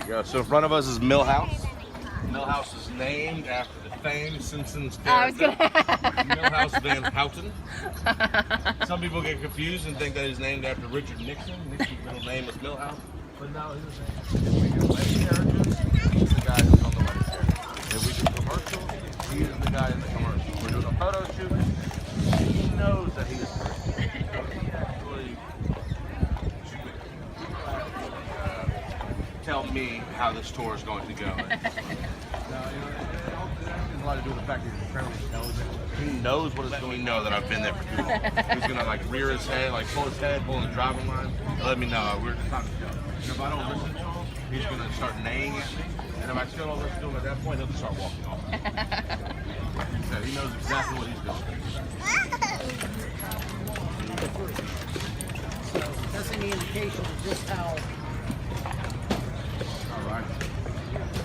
go. So in front of us is Millhouse. Millhouse is named after the famed Simpsons character, Millhouse Van Houten. Some people get confused and think that he's named after Richard Nixon. Nixon's middle name is Millhouse. But no, if we do wedding characters, he's the guy who's on the wedding character. If we do commercials, he is the guy in the commercial. If we're doing a photo shoot, he knows that he is Christian. So he actually tell me how this tour is going to go. It has a lot to do with the fact that he's incredibly intelligent. He knows what is going on. Let me know that I've been there for too long. He's gonna like rear his head, like pull his head, pull in the driving line. Let me know. We're just not the show. And if I don't listen to him, he's gonna start neighing at me. And if I still don't listen to him at that point, he'll just start walking off. Like you said, he knows exactly what he's doing. So that's any indication of just how. All right.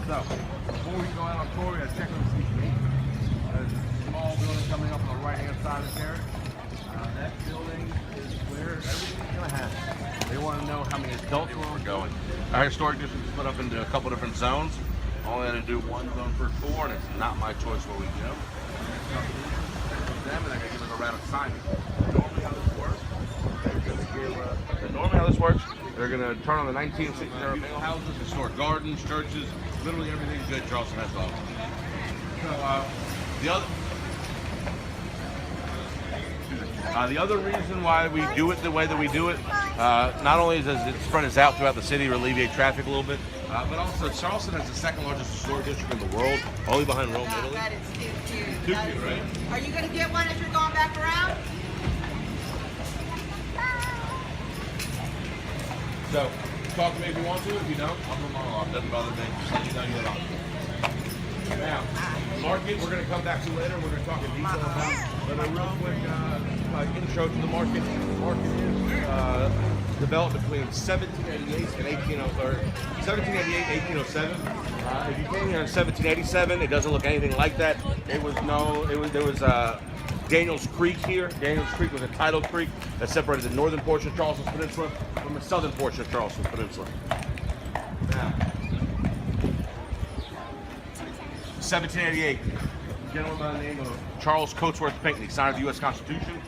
So before we go out on tour, we gotta check on the CP. There's a small building coming up on the right-hand side of the carriage. That building is where everything's gonna happen. They want to know how many adults we're going. Our historic district is split up into a couple different zones. Only had to do one zone per tour, and it's not my choice where we go. Them, and they're gonna give us a round of signing. Normally how this works, they're gonna turn on the 1960s era houses, historic gardens, churches, literally everything good Charleston has to offer. So the other reason why we do it the way that we do it, not only does it spread us out throughout the city, alleviate traffic a little bit, but also Charleston has the second largest historic district in the world, only behind Rome, Italy. That is too cute. Too cute, right? Are you going to get one as you're going back around? So, talk to me if you want to. If you don't, I'll put mine off. Doesn't bother me. Just let you know you're on. Now, market, we're going to come back to later. We're going to talk in detail about. But a real quick intro to the market. The market is developed between 1788 and 1788, 1807. If you came here in 1787, it doesn't look anything like that. There was Daniels Creek here. Daniels Creek was a tidal creek that separated the northern portion of Charleston Peninsula from the southern portion of Charleston Peninsula. Now, 1788, a gentleman by the name of Charles Coatsworth Pinckney, signer of the U.S. Constitution,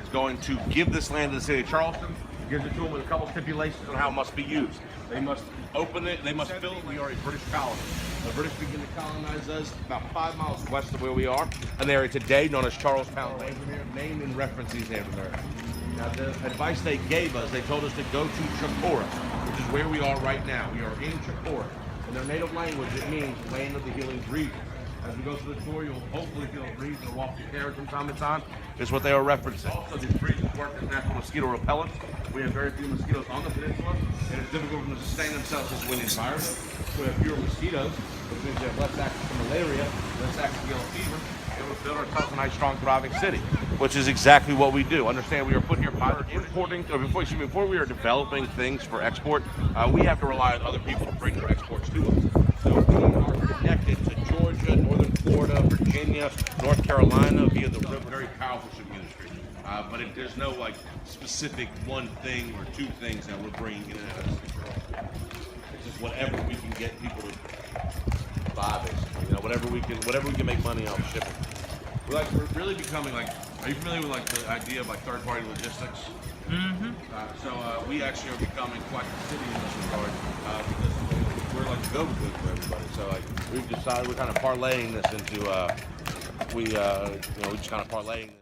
is going to give this land to the city of Charleston. He gives it to them with a couple stipulations on how it must be used. They must open it, they must fill it. We are a British colony. The British begin to colonize us about 5 miles west of where we are, an area today known as Charlestown, named in reference to these Native Americans. Now, the advice they gave us, they told us to go to Chicora, which is where we are right now. We are in Chicora. In their native language, it means land of the healing breeze. As we go through the tour, you'll hopefully feel a breeze and walk the carriage from time to time. Is what they are referencing. Also, these breezes work as natural mosquito repellent. We have very few mosquitoes on the peninsula, and it's difficult for them to sustain themselves in this windy environment. So we have fewer mosquitoes, which means we have less access to malaria, less access to yellow fever, and we'll build ourselves a nice, strong, thriving city, which is exactly what we do. Understand, we are put here by importing, before we are developing things for export, we have to rely on other people to bring their exports to us. So we are connected to Georgia, northern Florida, Virginia, North Carolina via the very powerful shipping industry. But there's no like specific one thing or two things that we're bringing in and out of this control. It's just whatever we can get people to buy, basically. You know, whatever we can make money off shipping. We're really becoming like. Are you familiar with like the idea of like third-party logistics? Mm-hmm. So we actually are becoming quite the city in this regard because we're like the go-to for everybody. So like we've decided we're kind of parlaying this into we just kind of parlaying this.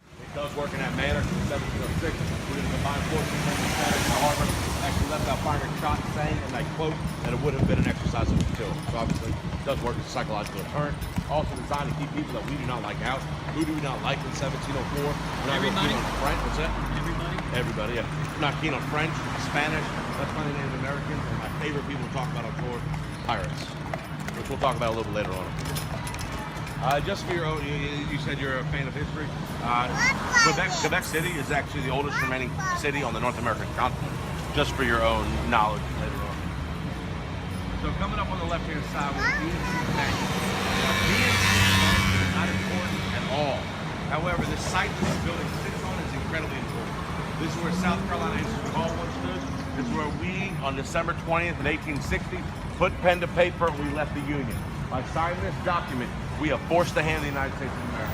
It does work in that manner. 1706, we're going to combine forces from the Spanish and the harbor. Actually left out firing a shot saying, and I quote, that it would have been an exercise of futility. So obviously, it does work as a psychological deterrent. Also designed to keep people that we do not like out. Who do we not like in 1704? We're not Everybody. keen on French. What's that? Everybody? Everybody, yeah. We're not keen on French, Spanish. That's funny Native Americans. And my favorite people to talk about on tour, pirates, which we'll talk about a little bit later on. Just for your own, you said you're a fan of history. Quebec City is actually the oldest remaining city on the North American continent. Just for your own knowledge later on. So coming up on the left-hand side with PNC Bank. PNC is not important at all. However, the site that this building sits on is incredibly important. This is where South Carolina Institute Hall once stood. This is where we, on December 20th in 1860, put pen to paper and we left the Union. By signing this document, we have forced the hand of the United States of America.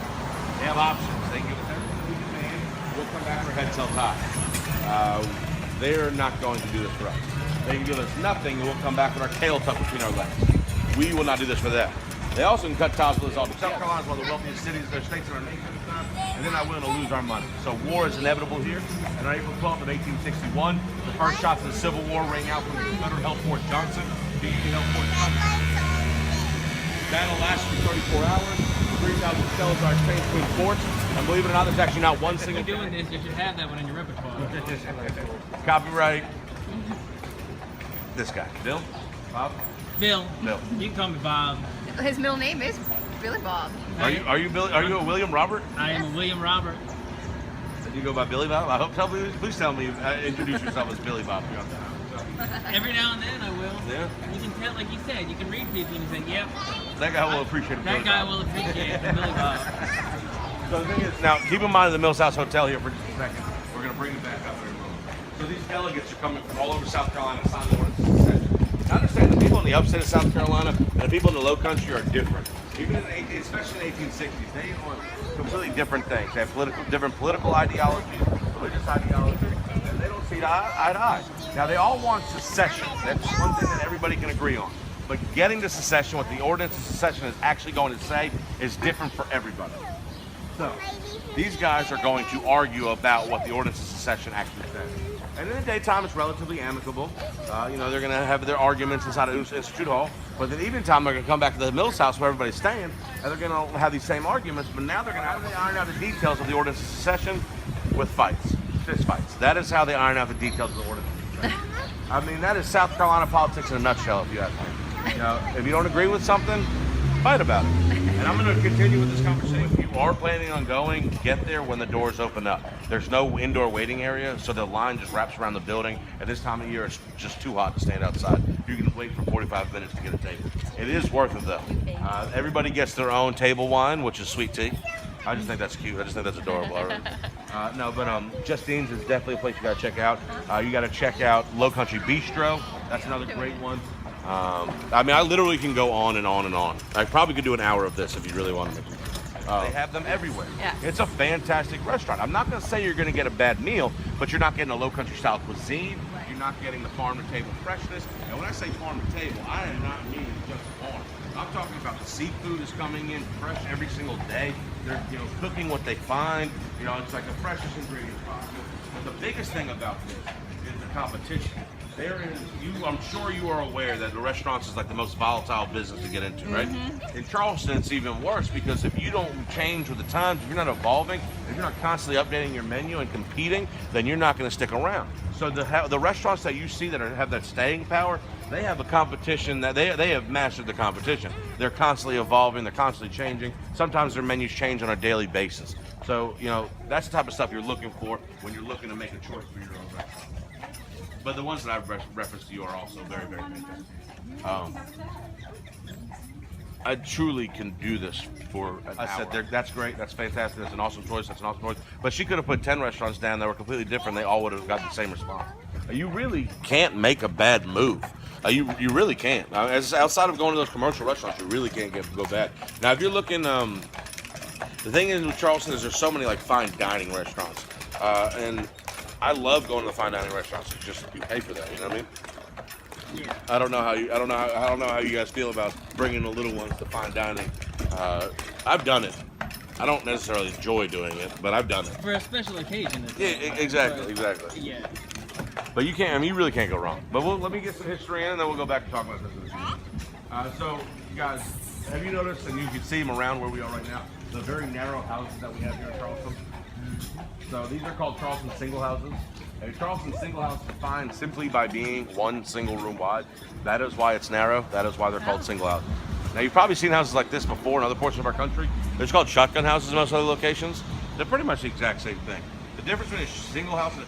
They have options. They can give us everything we demand. We'll come back with our heads held high. They're not going to do this for us. They can give us nothing and we'll come back with our tail tucked between our legs. We will not do this for them. They also can cut ties with us all. South Carolina is one of the wealthiest cities, states in our nation at the time, and they're not willing to lose our money. So war is inevitable here. And on April 12th of 1861, the first shots of the Civil War rang out from the Confederate held Fort Johnson. Held Fort Johnson. Battle lasted for 34 hours. 3,000 shells are exchanged between forts. And believe it or not, there's actually not one single. If you're doing this, you should have that one in your repertoire. Copyright. This guy, Bill, Bob. Bill. Bill. You can call me Bob. His middle name is Billy Bob. Are you Billy? Are you a William Robert? I am a William Robert. You go by Billy Bob? I hope. Please tell me. Introduce yourself as Billy Bob. Every now and then I will. Yeah. You can tell, like you said, you can read people and you say, "Yep." That guy will appreciate it. That guy will appreciate it. Billy Bob. So the thing is, now keep in mind the Mills House Hotel here for just a second. We're going to bring it back up in a moment. So these delegates are coming from all over South Carolina to sign the ordinance of secession. Now understand, the people in the upstate of South Carolina and the people in the low country are different. Even especially in the 1860s, they want completely different things. They have different political ideologies, religious ideologies, and they don't see eye to eye. Now they all want secession. That's one thing that everybody can agree on. But getting to secession, what the ordinance of secession is actually going to say, is different for everybody. So these guys are going to argue about what the ordinance of secession actually says. And in the daytime, it's relatively amicable. They're going to have their arguments inside of Institute Hall. But in the evening time, they're going to come back to the Mills House where everybody's staying, and they're going to have these same arguments. But now they're going to iron out the details of the ordinance of secession with fights, fist fights. That is how they iron out the details of the ordinance of secession. I mean, that is South Carolina politics in a nutshell, if you ask me. If you don't agree with something, fight about it. And I'm going to continue with this conversation. If you are planning on going, get there when the doors open up. There's no indoor waiting area, so the line just wraps around the building. At this time of year, it's just too hot to stand outside. You can wait for 45 minutes to get a table. It is worth it, though. Everybody gets their own table wine, which is sweet tea. I just think that's cute. I just think that's adorable. Justine's is definitely a place you got to check out. You got to check out Low Country Bistro. That's another great one. I literally can go on and on and on. I probably could do an hour of this if you really wanted me. They have them everywhere. Yeah. It's a fantastic restaurant. I'm not going to say you're going to get a bad meal, but you're not getting a low country style cuisine. You're not getting the farm to table freshness. And when I say farm to table, I am not meaning just farm. I'm talking about the seafood is coming in fresh every single day. They're cooking what they find. It's like the freshest ingredients possible. But the biggest thing about this is the competition. I'm sure you are aware that the restaurants is like the most volatile business to get into, right? In Charleston, it's even worse because if you don't change with the times, if you're not evolving, if you're not constantly updating your menu and competing, then you're not going to stick around. So the restaurants that you see that have that staying power, they have a competition that they have mastered the competition. They're constantly evolving, they're constantly changing. Sometimes their menus change on a daily basis. So, that's the type of stuff you're looking for when you're looking to make a choice for your own restaurant. But the ones that I've referenced to you are also very, very fantastic. I truly can do this for an hour. That's great, that's fantastic, that's an awesome choice, But she could have put 10 restaurants down that were completely different. They all would have got the same response. You really can't make a bad move. You really can't. Outside of going to those commercial restaurants, you really can't go bad. Now, if you're looking, the thing is with Charleston is there's so many fine dining restaurants, and I love going to the fine dining restaurants. It's just you pay for that. You know what I mean? Yeah. I don't know how you guys feel about bringing the little ones to fine dining. I've done it. I don't necessarily enjoy doing it, but I've done it. For a special occasion. Exactly. Yeah. But you can't. You really can't go wrong. But let me get some history in, and then we'll go back and talk about this in a few. So, you guys, have you noticed, and you can see them around where we are right now, the very narrow houses that we have here in Charleston? So these are called Charleston single houses. A Charleston single house is defined simply by being one single room wide. That is why it's narrow. That is why they're called single houses. Now you've probably seen houses like this before in other portions of our country. They're called shotgun houses in most other locations. They're pretty much the exact same thing. The difference between a single house and a